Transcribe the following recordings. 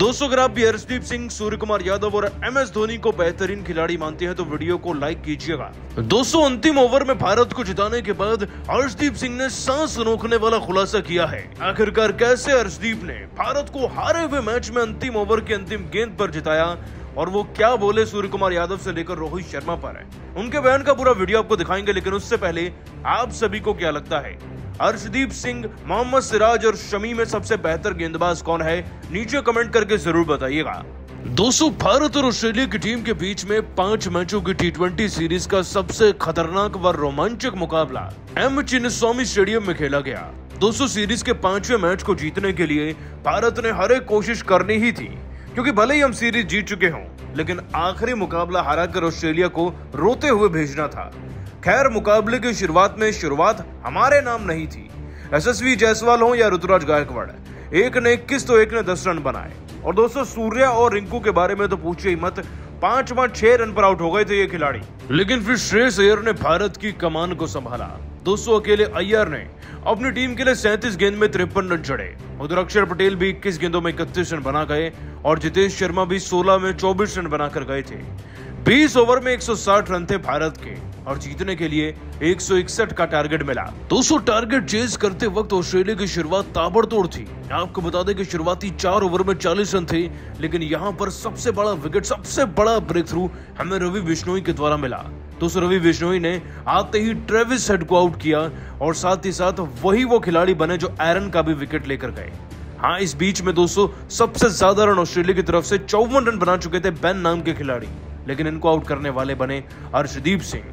दोस्तों अगर आप भी हर्षदीप सिंह, सूर्य कुमार यादव और MS धोनी को बेहतरीन खिलाड़ी मानते हैं तो वीडियो को लाइक कीजिएगा। दोस्तों अंतिम ओवर में भारत को जिताने के बाद हर्षदीप सिंह ने सांस रोकने वाला खुलासा किया है। आखिरकार कैसे हर्षदीप ने भारत को हारे हुए मैच में अंतिम ओवर की अंतिम गेंद पर जिताया और वो क्या बोले सूर्य कुमार यादव से लेकर रोहित शर्मा पर है, उनके बयान का पूरा वीडियो आपको दिखाएंगे। लेकिन उससे पहले आप सभी को क्या लगता है, हर्षदीप सिंह, मोहम्मद सिराज और शमी में सबसे बेहतर गेंदबाज कौन है? नीचे कमेंट करके जरूर बताइएगा। दोस्तों भारत और ऑस्ट्रेलिया की टीम के बीच में 5 मैचों की T20 सीरीज का सबसे खतरनाक व रोमांचक मुकाबला M चिन्नस्वामी स्टेडियम में खेला गया। दोस्तों सीरीज के 5वें मैच को जीतने के लिए भारत ने हर एक कोशिश करनी ही थी, क्योंकि भले ही हम सीरीज जीत चुके हों, लेकिन आखिरी मुकाबला हराकर ऑस्ट्रेलिया को रोते हुए भेजना था। खैर मुकाबले की शुरुआत हमारे नाम नहीं थी। यशस्वी जायसवाल हो या ऋतुराज गायकवाड़, एक ने 21 तो एक ने 10 रन बनाए। और दोस्तों सूर्या और रिंकू के बारे में तो पूछिए ही मत, 5 रन पर आउट हो गए थे ये खिलाड़ी। लेकिन फिर श्रेयस अय्यर ने भारत की कमान को संभाला। दोस्तों अकेले अय्यर ने अपनी टीम के लिए 37 गेंद में 53 रन चढ़े। उधर अक्षर पटेल भी 21 गेंदों में 31 रन बना गए और जितेश शर्मा भी 16 में 24 रन बनाकर गए थे। 20 ओवर में 160 रन थे भारत के और जीतने के लिए 161 का टारगेट मिला। दोस्तों टारगेट चेज करते वक्त ऑस्ट्रेलिया की शुरुआत ताबड़तोड़ थी। आपको बता दें कि शुरुआती 4 ओवर में 40 रन थे, लेकिन यहां पर सबसे बड़ा विकेट, सबसे बड़ा ब्रेक थ्रू हमें रवि बिश्नोई के द्वारा मिला। दोस्तों रवि बिश्नोई ने आते ही ट्रेविस हेड को आउट किया और साथ ही साथ वही वो खिलाड़ी बने जो एरन का भी विकेट लेकर गए। हाँ, इस बीच में दोस्तों सबसे ज्यादा रन ऑस्ट्रेलिया की तरफ से 54 रन बना चुके थे बेन नाम के खिलाड़ी, लेकिन इनको आउट करने वाले बने हर्षदीप सिंह।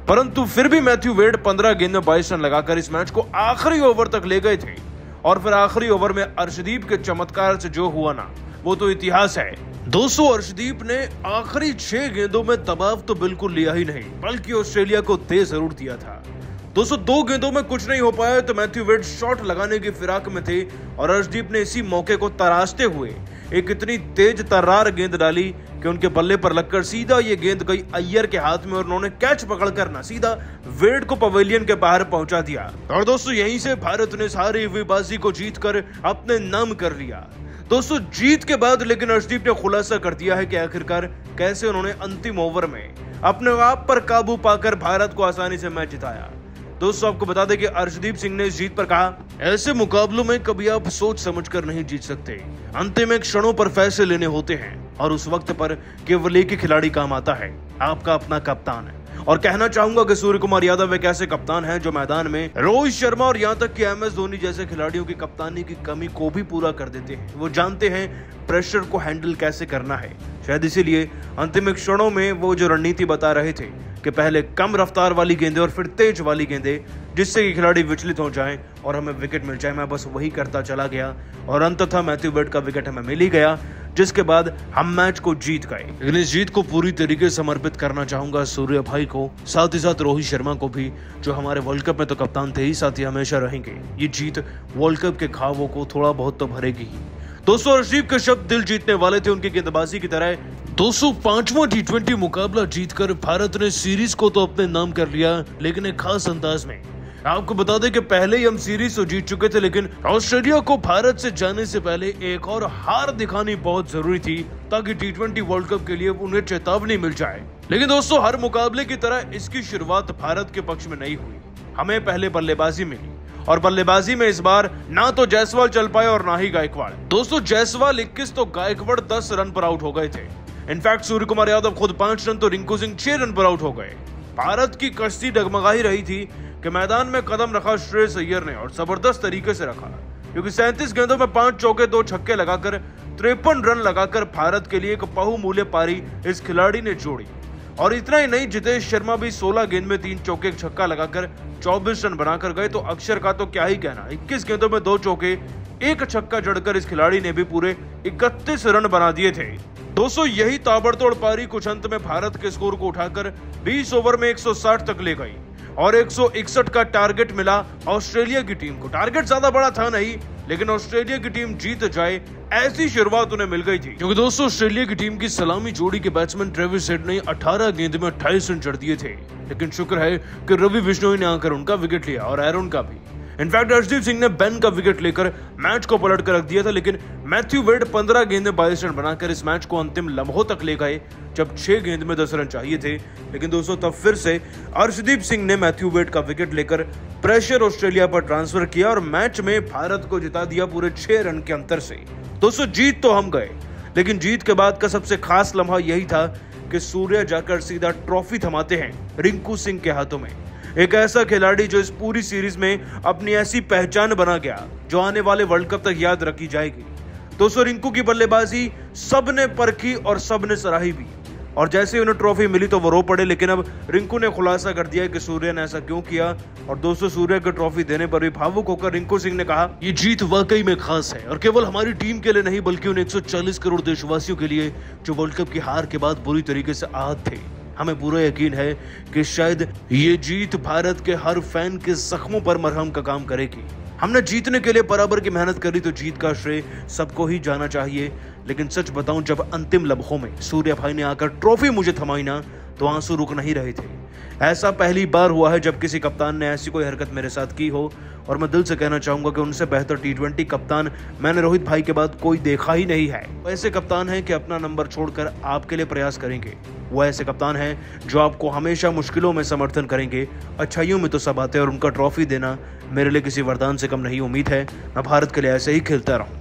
परंतु फिर भी मैथ्यू वेड 15 गेंद में 22 रन लगाकर इस मैच को आखिरी ओवर तक ले गए थे। और फिर आखिरी ओवर में हर्षदीप के चमत्कार से जो हुआ ना, वो तो इतिहास है। दोस्तों हर्षदीप ने आखिरी 6 गेंदों में दबाव तो बिल्कुल लिया ही नहीं, बल्कि ऑस्ट्रेलिया को दे जरूर दिया था। दोस्तों 2 गेंदों में कुछ नहीं हो पाया तो मैथ्यू वेड शॉट लगाने की फिराक में थे और हर्षदीप ने इसी मौके को तराशते हुए एक इतनी तेज तर्रार गेंद डाली कि उनके बल्ले पर लगकर सीधा ये गेंद गई अय्यर के हाथ में और उन्होंने कैच पकड़कर ना सीधा वेड को पवेलियन के बाहर पहुंचा दिया। और दोस्तों यहीं से भारत ने सारी हुई बाजी को जीतकर अपने नाम कर लिया। दोस्तों जीत के बाद लेकिन हर्षदीप ने खुलासा कर दिया है कि आखिरकार कैसे उन्होंने अंतिम ओवर में अपने आप पर काबू पाकर भारत को आसानी से मैच जिताया। दोस्तों आपको बता दें कि हर्षदीप सिंह ने इस जीत पर कहा, ऐसे मुकाबलों में कभी आप सोच समझकर नहीं जीत सकते। अंतिम एक क्षणों पर फैसले लेने होते हैं और उस वक्त पर केवल एक ही खिलाड़ी काम आता है, आपका अपना कप्तान। और कहना चाहूंगा कि सूर्य कुमार यादव एक ऐसे कप्तान हैं जो मैदान में रोहित शर्मा और यहाँ तक कि MS धोनी जैसे खिलाड़ियों की कप्तानी की कमी को भी पूरा कर देते हैं। वो जानते हैं प्रेशर को हैंडल कैसे करना है। शायद इसीलिए अंतिम क्षणों में वो जो रणनीति बता रहे थे कि पहले कम रफ्तार वाली गेंदें और फिर तेज वाली गेंदें, जिससे कि खिलाड़ी विचलित हो जाएं और हमें विकेट मिल जाए, मैं बस वही करता चला गया और अंततः मैथ्यू वेड का विकेट हमें मिल ही गया, जिसके बाद हम मैच को जीत गए। लेकिन इस जीत को पूरी तरीके से समर्पित करना चाहूंगा सूर्य भाई को, साथ ही साथ रोहित शर्मा को भी, जो हमारे वर्ल्ड कप में तो कप्तान थे ही, साथ ही हमेशा रहेंगे। ये जीत वर्ल्ड कप के ख्वाबों को थोड़ा बहुत तो भरेगी ही। दोस्तों हर्षदीप के शब्द दिल जीतने वाले थे, उनकी गेंदबाजी की तरह। दोस्तों 5वां T20 मुकाबला जीतकर भारत ने सीरीज को तो अपने नाम कर लिया, लेकिन एक खास अंदाज में। आपको बता दें कि पहले ही हम सीरीज तो जीत चुके थे, लेकिन ऑस्ट्रेलिया को भारत से जाने से पहले एक और हार दिखानी बहुत जरूरी थी, ताकि T20 वर्ल्ड कप के लिए उन्हें चेतावनी मिल जाए। लेकिन दोस्तों हर मुकाबले की तरह इसकी शुरुआत भारत के पक्ष में नहीं हुई। हमें पहले बल्लेबाजी मिली और बल्लेबाजी में इस बार ना तो जायसवाल चल पाए और ना ही गायकवाड़। दोस्तों जायसवाल 21 तो गायकवाड़ 10 रन पर आउट हो गए थे। इनफैक्ट सूर्य कुमार यादव खुद 5 रन तो रिंकू सिंह 6 रन पर आउट हो गए। भारत की कश्ती डगमगा ही रही थी कि मैदान में कदम रखा श्रेयस अय्यर ने और जबरदस्त तरीके से रखा, क्योंकि 37 गेंदों में 5 चौके 2 छक्के लगाकर 53 रन लगाकर भारत के लिए एक बहुमूल्य पारी इस खिलाड़ी ने जोड़ी। और इतना ही नहीं, जितेश शर्मा भी 16 गेंद में 3 चौके 1 छक्का लगाकर 24 रन बनाकर गए। तो अक्षर का तो क्या ही कहना, 21 गेंदों में 2 चौके 1 छक्का जड़कर इस खिलाड़ी ने भी पूरे 31 रन बना दिए थे। दोस्तों यही ताबड़तोड़ पारी कुछ अंत में भारत के स्कोर को उठाकर 20 ओवर में 160 तक ले गई और 161 का टारगेट मिला ऑस्ट्रेलिया की टीम को। टारगेट ज्यादा बड़ा था नहीं, लेकिन ऑस्ट्रेलिया की टीम जीत जाए ऐसी शुरुआत उन्हें मिल गई थी, क्योंकि दोस्तों ऑस्ट्रेलिया की टीम की सलामी जोड़ी के बैट्समैन ट्रेविस हेड ने 18 गेंद में 28 रन जड़ दिए थे। लेकिन शुक्र है कि रवि बिश्नोई ने आकर उनका विकेट लिया और एरन का भी। इनफैक्ट अर्शदीप सिंह ने बेन का विकेट लेकर मैच को पलट कर रख दिया था, लेकिन मैथ्यू वेड 15 गेंद में 22 रन बनाकर इस मैच को अंतिम लम्हों तक ले गए जब 6 गेंद में 10 रन चाहिए थे। लेकिन दोस्तों तब फिर से अर्शदीप सिंह ने मैथ्यू वेड का विकेट लेकर प्रेशर ऑस्ट्रेलिया पर ट्रांसफर किया और मैच में भारत को जिता दिया पूरे 6 रन के अंतर से। दोस्तों जीत तो हम गए, लेकिन जीत के बाद का सबसे खास लम्हा यही था कि सूर्या जाकर सीधा ट्रॉफी थमाते हैं रिंकू सिंह के हाथों में। एक ऐसा खिलाड़ी जो इस पूरी सीरीज में अपनी ऐसी पहचान बना गया जो आने वाले वर्ल्ड कप तक याद रखी जाएगी। दोस्तों रिंकू की बल्लेबाजी सबने परखी और सबने सराही भी, और जैसे उन्हें ट्रॉफी मिली तो वो रो पड़े। लेकिन अब रिंकू ने खुलासा कर दिया कि सूर्या ने ऐसा क्यों किया, और दोस्तों सूर्या को ट्रॉफी देने पर भी भावुक होकर रिंकू सिंह ने कहा, ये जीत वाकई में खास है और केवल हमारी टीम के लिए नहीं बल्कि उन 140 करोड़ देशवासियों के लिए जो वर्ल्ड कप की हार के बाद बुरी तरीके से आहत थे। हमें पूरा यकीन है कि शायद ये जीत भारत के हर फैन के जख्मों पर मरहम का काम करेगी। हमने जीतने के लिए बराबर की मेहनत करी तो जीत का श्रेय सबको ही जाना चाहिए। लेकिन सच बताऊं, जब अंतिम लम्हों में सूर्या भाई ने आकर ट्रॉफी मुझे थमाई ना तो आंसू रुक नहीं रहे थे। ऐसा पहली बार हुआ है जब किसी कप्तान ने ऐसी कोई हरकत मेरे साथ की हो, और मैं दिल से कहना चाहूंगा कि उनसे बेहतर T20 कप्तान मैंने रोहित भाई के बाद कोई देखा ही नहीं है। ऐसे कप्तान हैं कि अपना नंबर छोड़कर आपके लिए प्रयास करेंगे। वो ऐसे कप्तान हैं जो आपको हमेशा मुश्किलों में समर्थन करेंगे, अच्छाइयों में तो सब आते हैं, और उनका ट्रॉफी देना मेरे लिए किसी वरदान से कम नहीं। उम्मीद है मैं भारत के लिए ऐसे ही खेलता रहूं।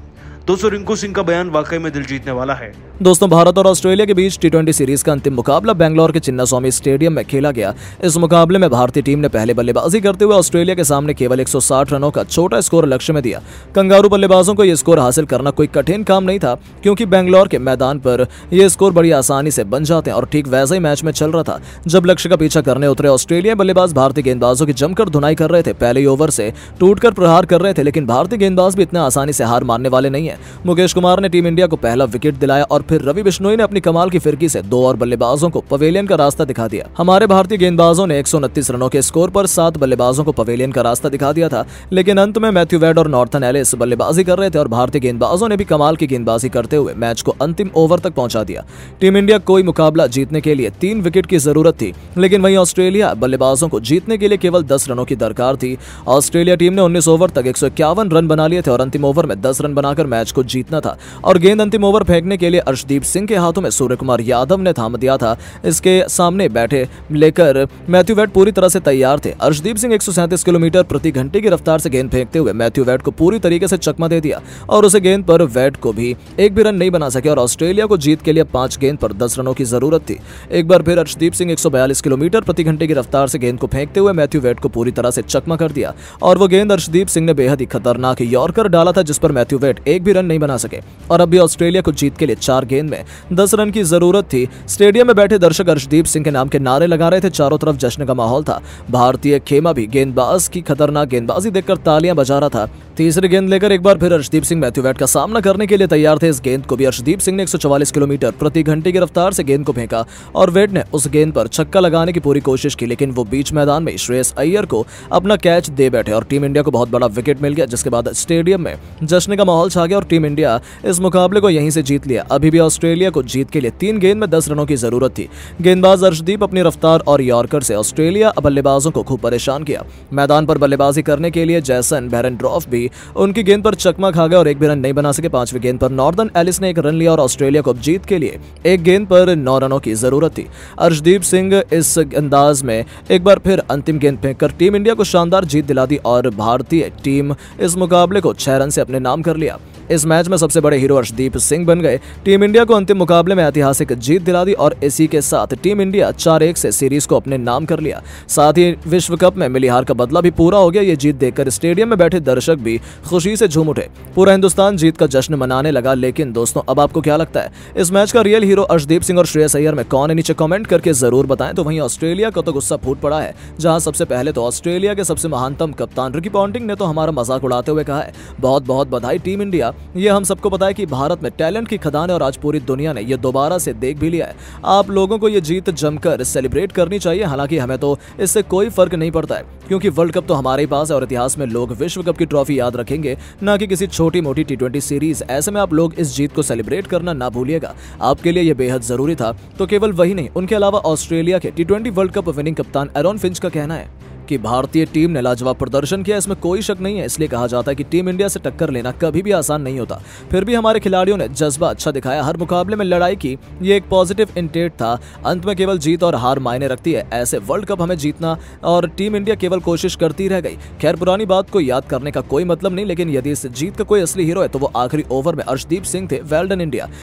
दोस्तों रिंकू सिंह का बयान वाकई में दिल जीतने वाला है। दोस्तों भारत और ऑस्ट्रेलिया के बीच T20 सीरीज का अंतिम मुकाबला बेंगलोर के चिन्नास्वामी स्टेडियम में खेला गया। इस मुकाबले में भारतीय टीम ने पहले बल्लेबाजी करते हुए ऑस्ट्रेलिया के सामने केवल 160 रनों का छोटा स्कोर लक्ष्य में दिया। कंगारू बल्लेबाजों को यह स्कोर हासिल करना कोई कठिन काम नहीं था, क्योंकि बेंगलोर के मैदान पर यह स्कोर बड़ी आसानी से बन जाते हैं, और ठीक वैसा ही मैच में चल रहा था। जब लक्ष्य का पीछा करने उतरे ऑस्ट्रेलिया बल्लेबाज भारतीय गेंदबाजों की जमकर धुनाई कर रहे थे। पहले ओवर से टूटकर प्रहार कर रहे थे, लेकिन भारतीय गेंदबाज भी इतना आसानी से हार मानने वाले नहीं है। मुकेश कुमार ने टीम इंडिया को पहला विकेट दिलाया और फिर रवि बिश्नोई ने अपनी कमाल की फिरकी से 2 और बल्लेबाजों को पवेलियन का रास्ता दिखा दिया। हमारे भारतीय गेंदबाजों ने 129 रनों के स्कोर पर 7 बल्लेबाजों को पवेलियन का रास्ता दिखा दिया था, लेकिन अंत में मैथ्यू वेड और नॉर्थन एलिस बल्लेबाजी कर रहे थे और भारतीय गेंदबाजों ने भी कमाल की गेंदबाजी करते हुए मैच को अंतिम ओवर तक पहुंचा दिया। टीम इंडिया कोई मुकाबला जीतने के लिए 3 विकेट की जरूरत थी, लेकिन वहीं ऑस्ट्रेलिया बल्लेबाजों को जीतने के लिए केवल 10 रनों की दरकार थी। ऑस्ट्रेलिया टीम ने 19 ओवर तक 151 रन बना लिए थे और अंतिम ओवर में 10 रन बनाकर मैच को जीतना था, और गेंद अंतिम ओवर फेंकने के लिए अर्शदीप सिंह के हाथों में सूर्य कुमार यादव ने थाम दिया था। इसके सामने बैठे लेकर मैथ्यू वेड पूरी तरह से तैयार थे। अर्शदीप सिंह 137 किलोमीटर प्रति घंटे की रफ्तार से गेंद फेंकते हुए मैथ्यू वेड को पूरी तरीके से चकमा दे दिया, और उसे गेंद पर वेड को भी एक भी रन नहीं बना सके, और ऑस्ट्रेलिया को जीत के लिए 5 गेंद पर 10 रनों की जरूरत थी। एक बार फिर अर्शदीप सिंह 142 किलोमीटर प्रति घंटे की रफ्तार से गेंद को फेंकते हुए मैथ्यू वेड को पूरी तरह से चकमा कर दिया, और वो गेंद अर्शदीप सिंह ने बेहद ही खतरनाक यॉर्कर डाला था, जिस पर मैथ्यू वेड एक भी रन नहीं बना सके। और अब भी ऑस्ट्रेलिया को जीत के लिए 4 गेंद में 10 रन की जरूरत थी। स्टेडियम में बैठे दर्शक अर्शदीप सिंह के नाम के नारे लगा रहे थे। चारों तरफ जश्न का माहौल था। भारतीय खेमा भी गेंदबाज की खतरनाक गेंदबाजी देखकर तालियां बजा रहा था। तीसरी गेंद लेकर एक बार फिर अर्शदीप सिंह मैथ्यू वेड का सामना करने के लिए तैयार थे। इस गेंद को भी अर्शदीप सिंह ने 144 किलोमीटर प्रति घंटे की रफ्तार से गेंद को फेंका, और वेड ने उस गेंद पर छक्का लगाने की पूरी कोशिश की, लेकिन वो बीच मैदान में श्रेयस अय्यर को अपना कैच दे बैठे और टीम इंडिया को बहुत बड़ा विकेट मिल गया, जिसके बाद स्टेडियम में जश्न का माहौल छा गया और टीम इंडिया इस मुकाबले को यहीं से जीत लिया। अभी भी ऑस्ट्रेलिया को जीत के लिए 3 गेंद में 10 रनों की जरूरत थी। गेंदबाज अर्शदीप अपनी रफ्तार और यॉर्कर से ऑस्ट्रेलिया बल्लेबाजों को खूब परेशान किया। मैदान पर बल्लेबाजी करने के लिए जैसन बेरेंड्रॉफ भी उनकी गेंद पर चकमा खा गए और एक भी रन नहीं बना सके। 5वीं गेंद पर नॉर्दर्न एलिस ने 1 रन लिया और ऑस्ट्रेलिया को जीत के लिए 1 गेंद पर 9 रनों की जरूरत थी। अर्शदीप सिंह इस अंदाज में एक बार फिर अंतिम गेंद फेंककर टीम इंडिया को शानदार जीत दिला दी और भारतीय टीम इस मुकाबले को 6 रन से अपने नाम कर लिया। इस मैच में सबसे बड़े हीरो अर्शदीप सिंह बन गए। टीम इंडिया को अंतिम मुकाबले में ऐतिहासिक जीत दिला दी और इसी के साथ टीम इंडिया 4-1 से सीरीज को अपने नाम कर लिया। साथ ही विश्व कप में मिली हार का बदला भी पूरा हो गया। ये जीत देखकर स्टेडियम में बैठे दर्शक भी खुशी से झूम उठे। पूरा हिंदुस्तान जीत का जश्न मनाने लगा। लेकिन दोस्तों, अब आपको क्या लगता है, इस मैच का रियल हीरो अर्शदीप सिंह और श्रेयस अय्यर में कौन है? नीचे कमेंट करके जरूर बताएं। तो वहीं ऑस्ट्रेलिया का तो गुस्सा फूट पड़ा है, जहां सबसे पहले तो ऑस्ट्रेलिया के सबसे महानतम कप्तान रिकी पॉन्टिंग ने तो हमारा मजाक उड़ाते हुए कहा है, बहुत बहुत बधाई टीम इंडिया। ये हम सबको पता है कि भारत में टैलेंट की खदान है और आज पूरी दुनिया ने ये दोबारा से देख भी लिया है। आप लोगों को ये जीत जमकर सेलिब्रेट करनी चाहिए। हालांकि हमें तो इससे कोई फर्क नहीं पड़ता है, क्योंकि वर्ल्ड कप तो हमारे ही पास है और इतिहास में लोग विश्व कप की ट्रॉफी याद रखेंगे, ना कि किसी छोटी मोटी T20 सीरीज। ऐसे में आप लोग इस जीत को सेलिब्रेट करना ना भूलिएगा। आपके लिए ये बेहद जरूरी था। तो केवल वही नहीं, उनके अलावा ऑस्ट्रेलिया के T20 वर्ल्ड कप विनिंग कप्तान एरॉन फिंच का कहना है कि भारतीय टीम ने लाजवाब प्रदर्शन किया, इसमें कोई शक नहीं है। इसलिए कहा जाता है कि टीम इंडिया से टक्कर लेना कभी भी आसान नहीं होता। फिर भी हमारे खिलाड़ियों ने जज्बा अच्छा दिखाया, हर मुकाबले में लड़ाई की। ये एक पॉजिटिव इंटेट था। अंत में केवल जीत और हार मायने रखती है। ऐसे वर्ल्ड कप हमें जीतना और टीम इंडिया केवल कोशिश करती रह गई। खैर, पुरानी बात को याद करने का कोई मतलब नहीं, लेकिन यदि इस जीत का कोई असली हीरो है तो वो आखिरी ओवर में अर्शदीप सिंह थे। Well done India.